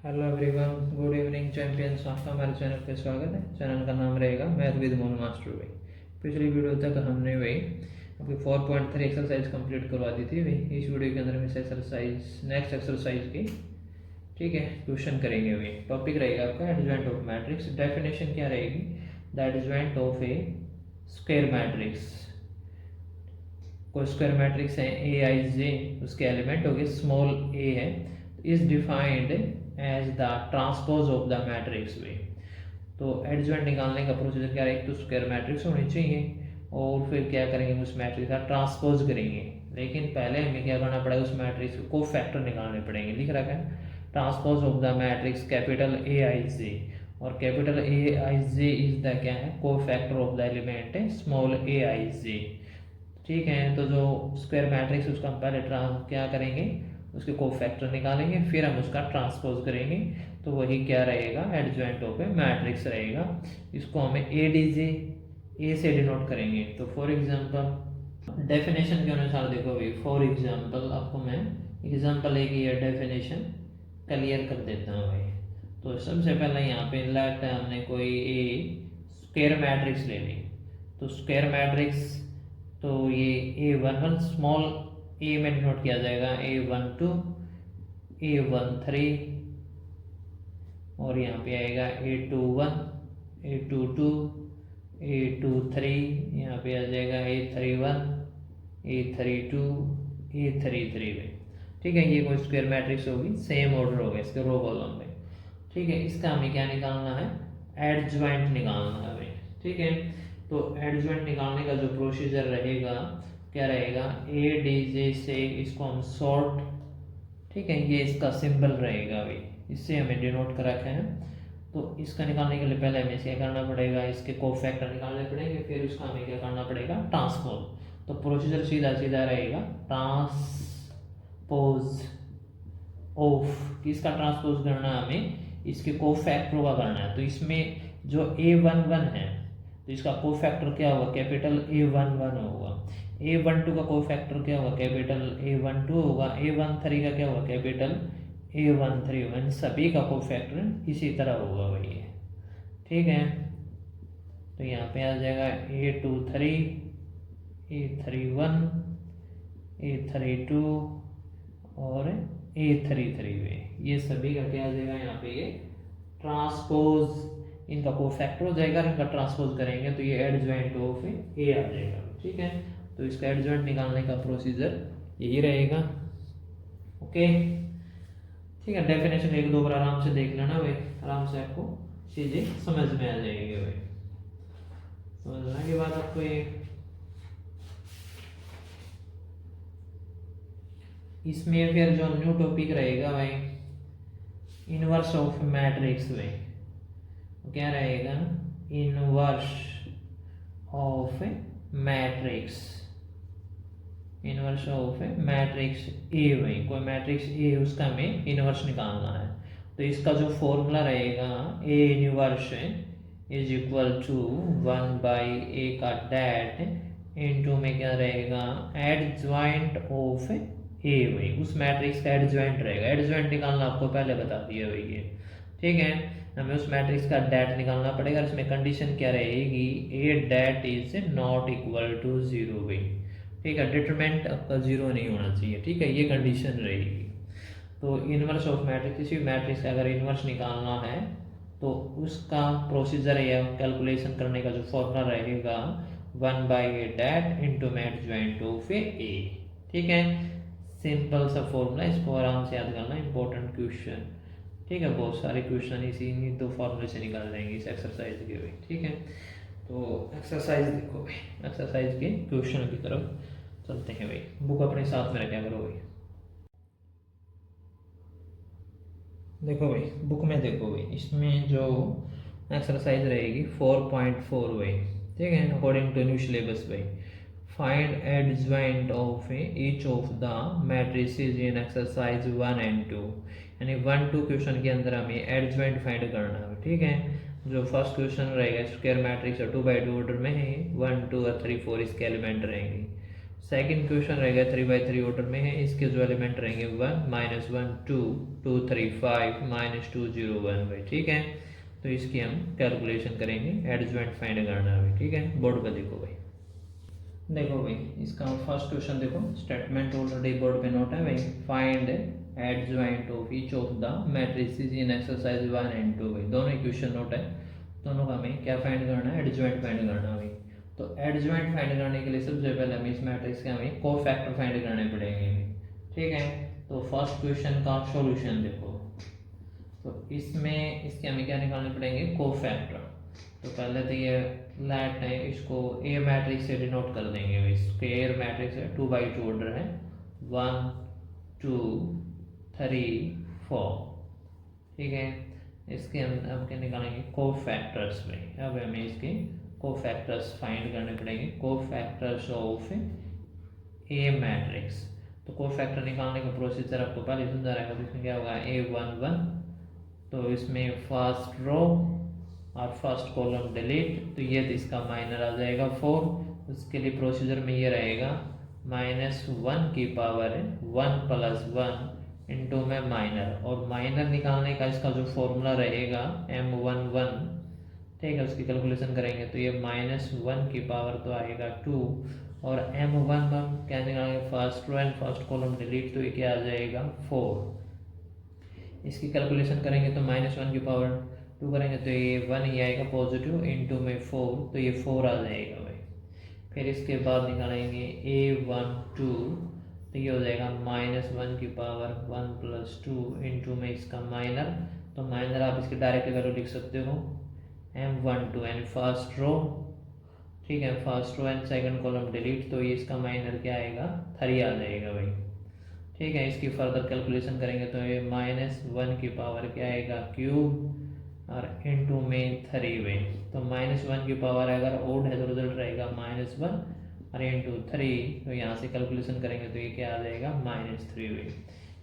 Hello everyone, good evening champions. आपका हमारे channel पे स्वागत है। चैनल का नाम रहेगा मैथ विद मोनू मास्टर भाई। पिछली वीडियो तक हमने भाई आपकी 4.3 एक्सरसाइज कंप्लीट करवा दी थी भाई। इस वीडियो के अंदर हम इस एक्सरसाइज नेक्स्ट एक्सरसाइज की ठीक है क्वेश्चन करेंगे भाई। टॉपिक रहेगा आपका एडजॉइंट ऑफ मैट्रिक्स। डेफिनेशन क्या रहेगी? The adjoint of A square matrix. कोई स्क्वायर मैट्रिक्स है ए आई जे, उसके एलिमेंट हो गए स्मॉल ए है, is defined as the transpose of the matrix वे। तो एडजॉइंट निकालने का प्रोसीजर क्या है? एक तो स्क्वायर मैट्रिक्स होनी चाहिए और फिर क्या करेंगे, उस मैट्रिक्स का ट्रांसपोज करेंगे। लेकिन पहले हमें क्या करना पड़ेगा, उस मैट्रिक्स को फैक्टर निकालने पड़ेंगे। लिख रखा है transpose of the matrix capital A I J, और capital A I J is the क्या है, cofactor of the element है स्मॉल ए आई जे। ठीक है, तो जो स्क्वायर मैट्रिक्स उसका हम पहले क्या करेंगे, उसके कोफैक्टर निकालेंगे, फिर हम उसका ट्रांसपोज करेंगे। तो वही क्या रहेगा, एडजॉइंट ऑफ ए मैट्रिक्स रहेगा। इसको हमें ए डी जे ए से डिनोट करेंगे। तो फॉर एग्जांपल डेफिनेशन के अनुसार देखो भाई, फॉर एग्जांपल आपको मैं एग्जांपल एक ये डेफिनेशन क्लियर कर देता हूँ भाई। तो सबसे पहले यहाँ पे लेट हमने कोई ए स्क्वायर मैट्रिक्स ले ली। तो स्क्वायर मैट्रिक्स तो ये A11 स्मॉल ए में डिनोट किया जाएगा, A12 A13, और यहाँ पे आएगा A21 A22 A23, यहाँ पे आ जाएगा A31 A32 A33 में। ठीक है, ये कोई स्क्वायर मैट्रिक्स होगी, सेम ऑर्डर होगा इसके रो कॉलम में। ठीक है, इसका हमें क्या निकालना है, एडजॉइंट निकालना है हमें। ठीक है, तो एडजॉइंट निकालने का जो प्रोसीजर रहेगा क्या रहेगा, ए डी जे से इसको हम सॉर्ट, ठीक है, ये इसका सिंबल रहेगा भाई, इससे हमें डिनोट कर रखा है। तो इसका निकालने के लिए पहले हमें क्या करना पड़ेगा, इसके कोफैक्टर निकालने पड़ेंगे, फिर उसका हमें क्या करना पड़ेगा, ट्रांसपोज। तो प्रोसीजर सीधा सीधा रहेगा, ट्रांसपोज ऑफ, किसका ट्रांसपोज करना है हमें, इसके कोफैक्टरों का करना है। तो इसमें जो A11 है तो इसका कोफैक्टर क्या होगा, कैपिटल A11 होगा। A12 का कोफैक्टर क्या होगा, कैपिटल A12 होगा। A13 का क्या होगा, कैपिटल A13 होगा। इन सभी का कोफैक्टर इसी तरह होगा भाई। ठीक है, तो यहाँ पे आ जाएगा A23 A31 A32 और A33 में, ये सभी का क्या आ जाएगा यहाँ पे, ये ट्रांसपोज, इनका कोफैक्टर हो जाएगा, इनका ट्रांसपोज करेंगे तो ये एडजॉइंट ऑफ ए आ जाएगा। ठीक है, तो इसका एडजॉइंट निकालने का प्रोसीजर यही रहेगा। ओके, ठीक है, डेफिनेशन एक दो बार आराम से देख लेना भाई, आराम से आपको चीजें समझ में आ जाएंगे भाई। समझने के बाद आपको ये इसमें फिर जो न्यू टॉपिक रहेगा भाई, इनवर्स ऑफ मैट्रिक्स भाई, क्या रहेगा, inverse of matrix, inverse of matrix A भाई। कोई मैट्रिक्स ए उसका हमें इनवर्स निकालना है। तो इसका जो फॉर्मूला रहेगा, A inverse is equal to 1/a का डैट इनटू में क्या रहेगा, एडजॉइंट ऑफ ए भाई। उस मैट्रिक्स का एडजॉइंट रहेगा। एडजॉइंट निकालना आपको पहले बता दिया भाई ये। ठीक है, हमें उस मैट्रिक्स का डैट निकालना पड़ेगा। इसमें कंडीशन क्या रहेगी, A det is not equal to 0 भाई। ठीक है, डिटरमिनेंट आपका 0 नहीं होना चाहिए। ठीक है, ये कंडीशन रहेगी। तो इनवर्स ऑफ मैट्रिक्स, किसी मैट्रिक्स का अगर इनवर्स निकालना है तो उसका प्रोसीजर या कैलकुलेशन करने का जो फॉर्मूला रहेगा, 1/a det into adjoint of A. ठीक है, सिंपल सा फॉर्मूला, इसको आराम से याद करना, इंपॉर्टेंट क्वेश्चन। ठीक है, बहुत सारे क्वेश्चन इसी दो फॉर्मूले से निकाल जाएंगे इस एक्सरसाइज के भाई। ठीक है, तो एक्सरसाइज देखो भाई, एक्सरसाइज के क्वेश्चन की तरफ चलते हैं भाई। बुक अपने साथ में रखा करो भाई। देखो भाई, बुक में देखो भाई, इसमें जो एक्सरसाइज रहेगी 4.4 भाई। ठीक है, अकॉर्डिंग टू न्यू सिलेबस भाई, find adjoint of each of the matrices in exercise 1 and 2। यानी 1-2 क्वेश्चन के अंदर हमें एडजॉइंट फाइंड करना है। ठीक है, जो फर्स्ट क्वेश्चन रहेगा स्क्वायर मैट्रिक्स 2x2 ऑर्डर में है, 1 2 और 3 4 इसके एलिमेंट रहेंगे। सेकंड क्वेश्चन रहेगा 3/3 ऑर्डर में है, इसके जो एलिमेंट रहेंगे 1 -1 2 2 3 5 -2 0 1 भाई। ठीक है, तो इसकी हम कैलकुलेशन करेंगे, एडजॉइंट फाइंड करना है भाई। ठीक है, बोर्ड पे देखो भाई, देखो भाई इसका फर्स्ट क्वेश्चन देखो, स्टेटमेंट ऑलरेडी बोर्ड पे नोट है भाई। Find adjoint of each of the matrices in exercise 1 and 2 भाई, दोनों इक्वेशन नोट है, दोनों का हमें क्या फाइंड करना है, एडजॉइंट फाइंड करना है भाई। तो एडजॉइंट फाइंड करने के लिए सबसे पहले हमें इस मैट्रिक्स के हमें कोफैक्टर फाइंड करने पड़ेंगे। ठीक है, तो फर्स्ट क्वेश्चन का सॉल्यूशन देखो, तो इसमें इसके हमें क्या निकालने पड़ेंगे, कोफैक्टर। तो पहले तो ये लेट है, इसको ए मैट्रिक्स से डिनोट कर देंगे। इसके ए मैट्रिक्स है 2/2 ऑर्डर है, 1 2 3 4। ठीक है, इसके हम अब क्या निकालेंगे, कोफैक्टर्स में। अब हमें इसके कोफैक्टर्स फाइंड करने पड़ेंगे, कोफैक्टर्स ऑफ ए मैट्रिक्स। तो कोफैक्टर निकालने का प्रोसीजर आपको पहले समझा रहेगा। तो इसमें क्या होगा, A11, तो इसमें फर्स्ट रो और फर्स्ट कॉलम डिलीट, तो ये तो इसका माइनर आ जाएगा 4। उसके लिए प्रोसीजर में ये रहेगा -1 की पावर 1 + 1 इंटू में माइनर, और माइनर निकालने का इसका जो फॉर्मूला रहेगा M11। ठीक है, उसकी कैलकुलेशन करेंगे तो ये -1 की पावर तो आएगा 2, और M11 क्या निकालेंगे, first row and first column delete, तो ये क्या आ जाएगा 4। इसकी कैलकुलेशन करेंगे तो -1 की पावर 2 करेंगे तो ये 1 ही आएगा पॉजिटिव, इंटू में 4, तो ये 4 आ जाएगा भाई। फिर इसके बाद निकालेंगे A12, तो ये हो जाएगा -1 की पावर 1 + 2 इंटू में इसका माइनर, तो माइनर आप इसके डायरेक्ट वैल्यू लिख सकते हो M12 एंड फर्स्ट रो। ठीक है, first row and second column delete, तो ये इसका माइनर क्या आएगा, 3 आ जाएगा भाई। ठीक है, इसकी फर्दर कैलकुलेशन करेंगे तो ये -1 की पावर क्या आएगा, क्यूब, और इंटू में 3 वे, तो -1 की पावर अगर ओड है तो रिजल्ट रहेगा -1 और इंटू 3, तो यहाँ से कैलकुलेशन करेंगे तो ये क्या आ जाएगा, -3 वे।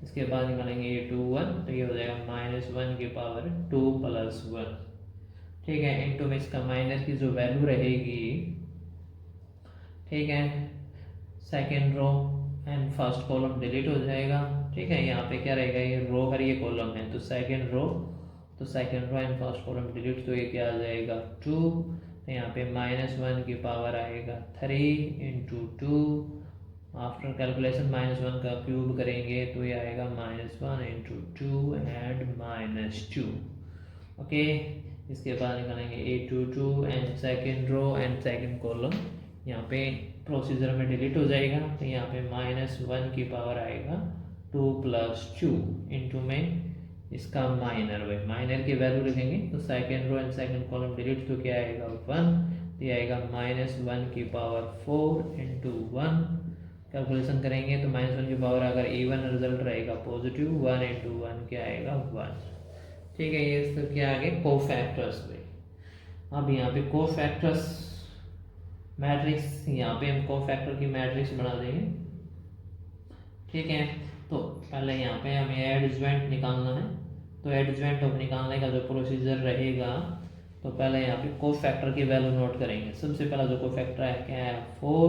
इसके बाद निकालेंगे ये 21, तो ये हो जाएगा -1 की पावर 2 + 1। ठीक है, इंटू में इसका माइनर की जो वैल्यू रहेगी, ठीक है, second row and first column delete हो जाएगा। ठीक है, यहाँ पे क्या रहेगा, ये रो और ये कॉलम है, तो second row and first column delete, तो ये क्या आ जाएगा 2, तो यहाँ पे -1 की पावर आएगा 3 इंटू 2, आफ्टर कैलकुलेशन -1 का क्यूब करेंगे तो ये आएगा -1 इंटू 2 एंड -2। ओके, इसके बाद निकालेंगे A22 and second row and second column, यहाँ पे प्रोसीजर में डिलीट हो जाएगा, तो यहाँ पे -1 की पावर आएगा 2 + 2 इंटू में इसका माइनर वे, माइनर की वैल्यू लिखेंगे तो second row and second column delete, तो क्या आएगा 1, तो ये आएगा -1 की पावर 4 इंटू 1। कैलकुलेशन करेंगे तो -1 की पावर अगर इवन रिजल्ट रहेगा पॉजिटिव, 1 इंटू 1 क्या आएगा 1। ठीक है, ये सब क्या आगे कोफैक्टर्स में। अब यहाँ पे कोफैक्टर्स मैट्रिक्स, यहाँ पे हम कोफैक्टर की मैट्रिक्स बना देंगे। ठीक है, तो पहले यहाँ पे हमें एडजॉइंट निकालना है, तो एडजॉइंट ऑफ निकालने का जो प्रोसीजर रहेगा, तो पहले यहाँ पे कोफैक्टर की वैल्यू नोट करेंगे। सबसे पहला जो कोफैक्टर है क्या है, 4।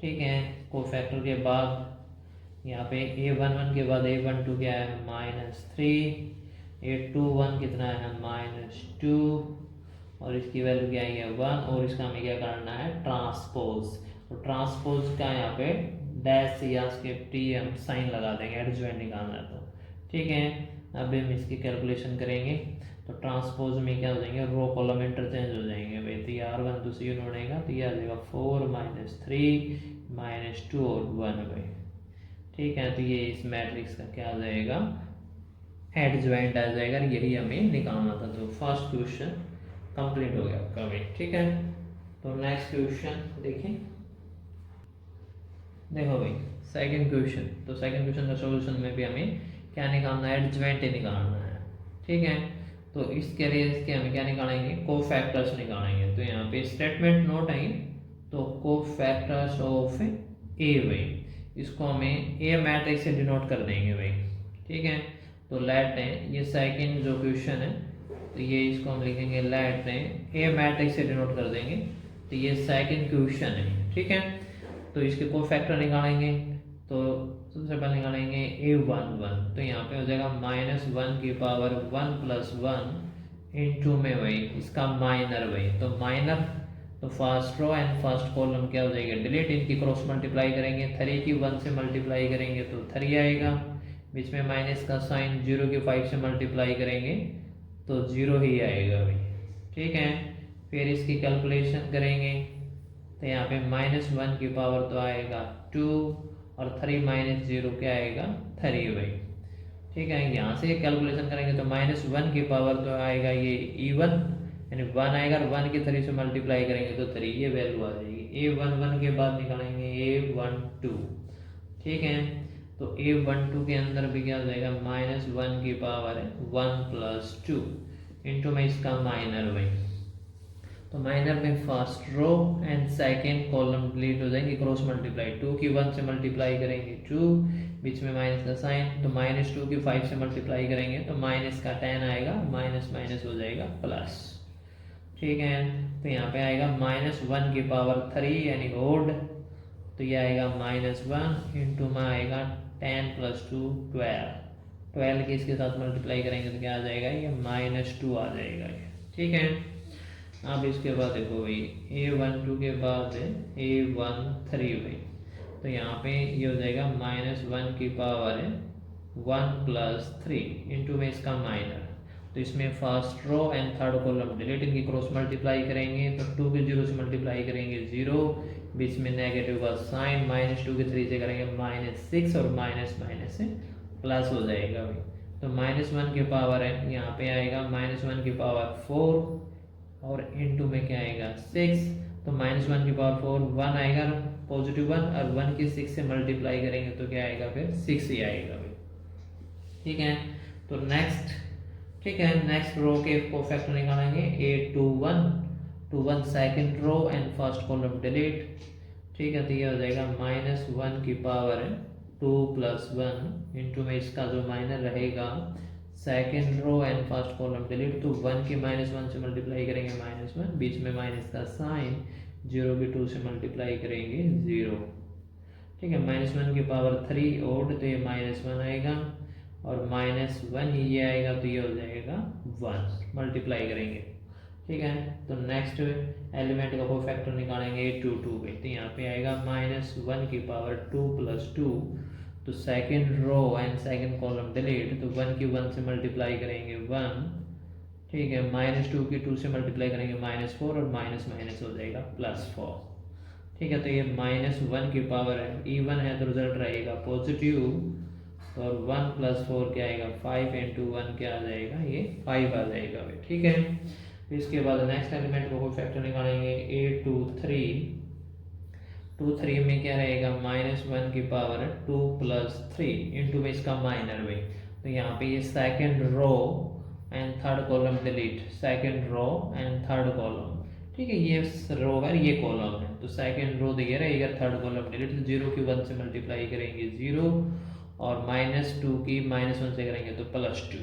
ठीक है, कोफैक्टर के बाद यहाँ पे A11 के बाद A12 क्या है, -3, A21 कितना है, -2, और इसकी वैल्यू क्या है 1, और इसका हमें क्या करना है, ट्रांसपोज। तो ट्रांसपोज का यहाँ पे डैश या इसके टी हम साइन लगा देंगे, एडजॉइंट निकालना है तो। ठीक है, अब हम इसकी कैलकुलेशन करेंगे तो ट्रांसपोज में क्या हो जाएंगे, रो कॉलम इंटरचेंज हो जाएंगे भाई, तो ये R1 तो C उड़ेगा, तो ये आ जाएगा 4 -3 -2 और 1 भाई। ठीक है, तो ये इस मैट्रिक्स का क्या आ जाएगा, एडजॉइंट आ जाएगा, यही हमें निकालना था। तो फर्स्ट क्वेश्चन कंप्लीट हो गया आपका भाई। ठीक है, तो नेक्स्ट क्वेश्चन देखिए, देखो भाई सेकंड क्वेश्चन, तो सेकंड क्वेश्चन का सॉल्यूशन में भी हमें क्या निकालना है, एडजॉइंट निकालना है। ठीक है, तो इसके लिए इसके हमें क्या निकालेंगे, कोफैक्टर्स निकालेंगे। तो यहाँ पे स्टेटमेंट नोट है, तो कोफैक्टर्स ऑफ ए भाई, इसको हमें ए मैट्रिक्स से डिनोट कर देंगे भाई। ठीक है, तो लेट है ये सेकंड जो क्वेश्चन है, तो ये इसको हम लिखेंगे लेट है ए मैट्रिक्स से डिनोट कर देंगे, तो ये सेकंड क्वेश्चन है। ठीक है, तो इसके कोफैक्टर निकालेंगे, तो सबसे पहले निकालेंगे a11, तो यहाँ पे हो जाएगा -1 की पावर 1 + 1 इंटू में वही इसका माइनर वही, तो माइनर तो first row and first column क्या हो जाएगा डिलीट, इनकी क्रॉस मल्टीप्लाई करेंगे, 3 की 1 से मल्टीप्लाई करेंगे तो 3 आएगा, बीच में माइनस का साइन, 0 की 5 से मल्टीप्लाई करेंगे तो 0 ही आएगा भाई, ठीक है। फिर इसकी कैलकुलेशन करेंगे तो यहाँ पे -1 की पावर तो आएगा 2 और 3 - 0 क्या आएगा 3 भाई, ठीक है। यहाँ से कैलकुलेशन करेंगे तो -1 की पावर तो आएगा ये E1 यानी 1 आएगा, और 1 की 3 से मल्टीप्लाई करेंगे तो 3, ये वैल्यू आ जाएगी। A11 के बाद निकालेंगे A12, ठीक है। तो A12 के अंदर भी क्या हो जाएगा -1 की पावर है 1 + 2 इंटू में इसका माइनर वही, तो माइनर में first row and second column delete हो जाएंगे, क्रॉस मल्टीप्लाई, 2 की 1 से मल्टीप्लाई करेंगे 2, बीच में माइनस का साइन, तो -2 की 5 से मल्टीप्लाई करेंगे तो माइनस का 10 आएगा, माइनस माइनस हो जाएगा प्लस, ठीक है। तो यहाँ पे आएगा -1 की पावर 3 यानी ओड, तो ये आएगा -1 इंटू में आएगा 10 + 2 12, 12 की इसके साथ मल्टीप्लाई करेंगे तो क्या आ जाएगा ये -2 आ जाएगा ये, ठीक है। अब इसके बाद देखो भाई A12 के बाद है A13 भाई, तो यहाँ पे ये हो जाएगा -1 की पावर है 1 + 3 इंटू में इसका माइनर, तो इसमें first row and third column delete, इनकी क्रॉस मल्टीप्लाई करेंगे तो 2 के 0 से मल्टीप्लाई करेंगे 0, बीच में नेगेटिव का साइन, -2 के 3 से करेंगे -6 और माइनस माइनस से प्लस हो जाएगा भाई, तो -1 की पावर है यहाँ पे आएगा -1 की पावर 4 और इंटू में क्या आएगा 6, तो -1 की पावर 4 1 आएगा पॉजिटिव 1, और 1 की 6 से मल्टीप्लाई करेंगे तो क्या आएगा फिर 6 ही आएगा भाई, ठीक है। तो नेक्स्ट, ठीक है, नेक्स्ट रो के कोफैक्टर निकालेंगे A21 second row and first column delete, ठीक है। तो ये हो जाएगा -1 की पावर है 2 + 1 इंटू में इसका जो माइनर रहेगा second row and first column delete, तो 1 की -1 से मल्टीप्लाई करेंगे -1, बीच में माइनस का साइन, 0 की 2 से मल्टीप्लाई करेंगे 0, ठीक है। -1 की पावर 3 ओड, तो ये -1 आएगा, और -1 ये आएगा तो ये हो जाएगा 1, मल्टीप्लाई करेंगे, ठीक है। तो नेक्स्ट एलिमेंट का कोफैक्टर निकालेंगे A22 पे, तो यहाँ पे आएगा -1 की पावर 2 + 2, तो second row and second column delete, तो 1 की 1 से मल्टीप्लाई करेंगे 1, ठीक है, -2 की 2 से मल्टीप्लाई करेंगे -4 और माइनस माइनस हो जाएगा +4, ठीक है। तो ये -1 की पावर है, E1 है तो रिजल्ट रहेगा पॉजिटिव, और 1 + 4 क्या आएगा 5 इंटू 1 क्या आ जाएगा ये 5 आ जाएगा भाई, ठीक है। इसके बाद नेक्स्ट एलिमेंट को फैक्टर निकालेंगे A23 में क्या रहेगा -1 की पावर 2 + 3 इंटू में इसका माइनर भाई, तो यहाँ पे ये second row and third column delete, second row and third column, ठीक है, ये रो है ये कॉलम है, तो सेकेंड रो दिया रहेगा, थर्ड कॉलम डिलीट, तो 0 की 1 से मल्टीप्लाई करेंगे 0, और -2 की -1 से करेंगे तो +2,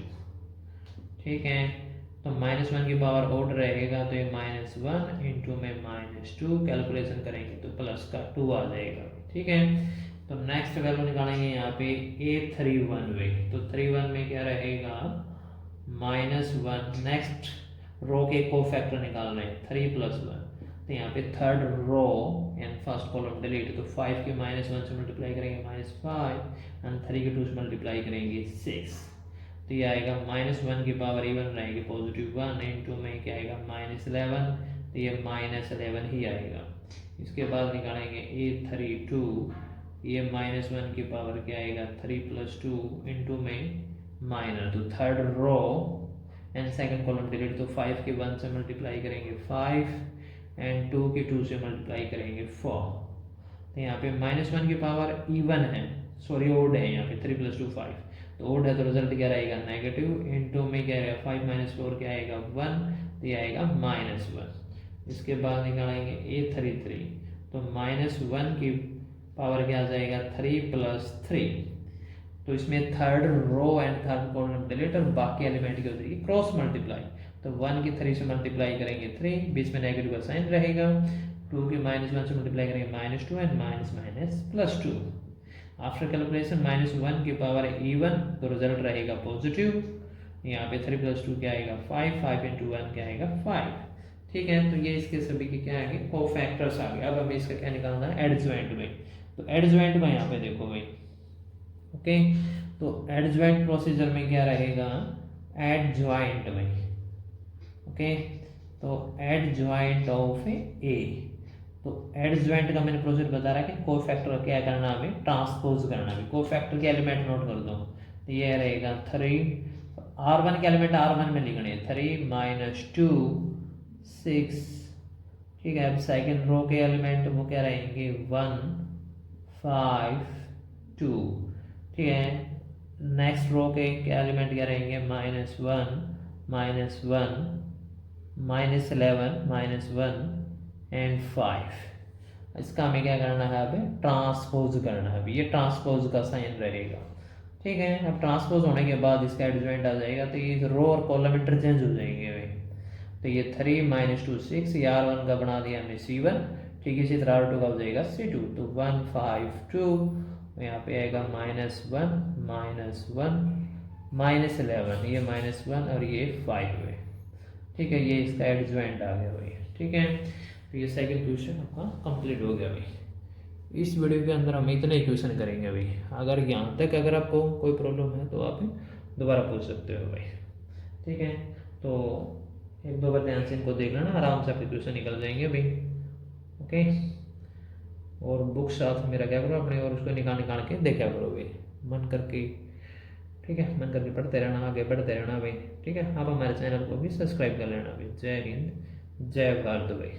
ठीक है। तो -1 की पावर ओड रहेगा, तो ये -1 इंटू में -2 कैलकुलेशन करेंगे तो प्लस का 2 आ जाएगा, ठीक है। तो नेक्स्ट वैल्यू निकालेंगे यहाँ पे A31 में, तो 31 में क्या रहेगा -1, नेक्स्ट रो के कोफैक्टर निकाल रहे हैं 3 + 1, तो यहाँ पे third row and first column delete, तो 5 के -1 से मल्टीप्लाई करेंगे -5 एंड 3 के 2 से मल्टीप्लाई करेंगे 6, तो ये आएगा -1 की पावर E1 रहेगी पॉजिटिव 1 इंटू में क्या आएगा -11, तो ये -11 ही आएगा। इसके बाद निकालेंगे A32, ये -1 की पावर क्या आएगा 3 + 2 इंटू में माइनर, तो third row and second column delete, तो 5 के 1 से मल्टीप्लाई करेंगे 5 एंड 2 के 2 से मल्टीप्लाई करेंगे 4, तो यहाँ पे -1 की पावर E1 है, सॉरी ओड है, यहाँ पे 3 + 2 5, तो ओड है तो रिजल्ट क्या रहेगा नेगेटिव, इंटू में क्या आएगा 5 - 4 क्या आएगा 1, तो ये आएगा -1। इसके बाद निकालेंगे A33, तो -1 की पावर क्या आ जाएगा 3 + 3, तो इसमें third row and third column delete, और बाकी एलिमेंट की हो जाएगी क्रॉस मल्टीप्लाई, तो 1 की 3 से मल्टीप्लाई करेंगे 3, बीच में नेगेटिव का साइन रहेगा, 2 की -1 से मल्टीप्लाई करेंगे -2 and minus minus +2। After calculation -1 की पावर इवन तो रिजल्ट रहेगा पॉजिटिव। यहाँ पे 3 + 2 क्या आएगा 5, 5 × 1 क्या आएगा 5। ठीक है, तो ये इसके सभी के क्या आएंगे कोफैक्टर्स आ गए। अब हमें इसका क्या निकालना है एडजॉइंट में। तो एडजॉइंट में यहाँ पे देखो भाई, ओके, तो एडजॉइंट प्रोसीजर में क्या रहेगा एडजॉइंट में, ओके, तो एडजॉइंट ऑफ ए। तो एडजॉइंट का मैंने प्रोसीजर बता रहा है कि कोफैक्टर क्या करना है हमें ट्रांसपोज करना है। कोफैक्टर के एलिमेंट नोट कर दो, तो ये रहेगा 3 R1 के एलिमेंट R1 में लिखने हैं 3 - 2 6। ठीक है, अब सेकेंड रो के एलिमेंट वो क्या रहेंगे 1 5 2। ठीक है, नेक्स्ट रो के एलिमेंट क्या रहेंगे -1 -1 -11 -1 एंड 5। इसका हमें क्या करना है अब ट्रांसपोज करना है। ये ट्रांसपोज का साइन रहेगा। ठीक है, अब ट्रांसपोज होने के बाद इसका एडजॉइंट आ जाएगा, तो ये रो और कॉलम इंटरचेंज हो जाएंगे भाई। तो ये 3 - 2 6, ये R1 का बना दिया हमने C1। ठीक है, इसी तरह R2 का हो जाएगा C2। तो 1 5 2, यहाँ पे आएगा -1 -1 -11, ये -1 और ये 5 है। ठीक है, ये इसका एडजॉइंट आ गया भाई। ठीक है, तो ये सेकंड क्वेश्चन आपका कंप्लीट हो गया भाई। इस वीडियो के अंदर हम इतने ही क्वेश्चन करेंगे भाई। अगर यहाँ तक अगर आपको कोई प्रॉब्लम है तो आप दोबारा पूछ सकते हो भाई। ठीक है, तो एक दो बार ध्यान से इनको देख लेना, आराम से आपके क्वेश्चन निकल जाएंगे भाई। ओके, और बुक साथ में रखा करो अपने, और उसको निकाल निकाल के देखा करो भाई मन करके। ठीक है, मन करके पढ़ते रहना, आगे बढ़ते रहना भाई। ठीक है, आप हमारे चैनल को भी सब्सक्राइब कर लेना भाई। जय हिंद, जय भारत भाई।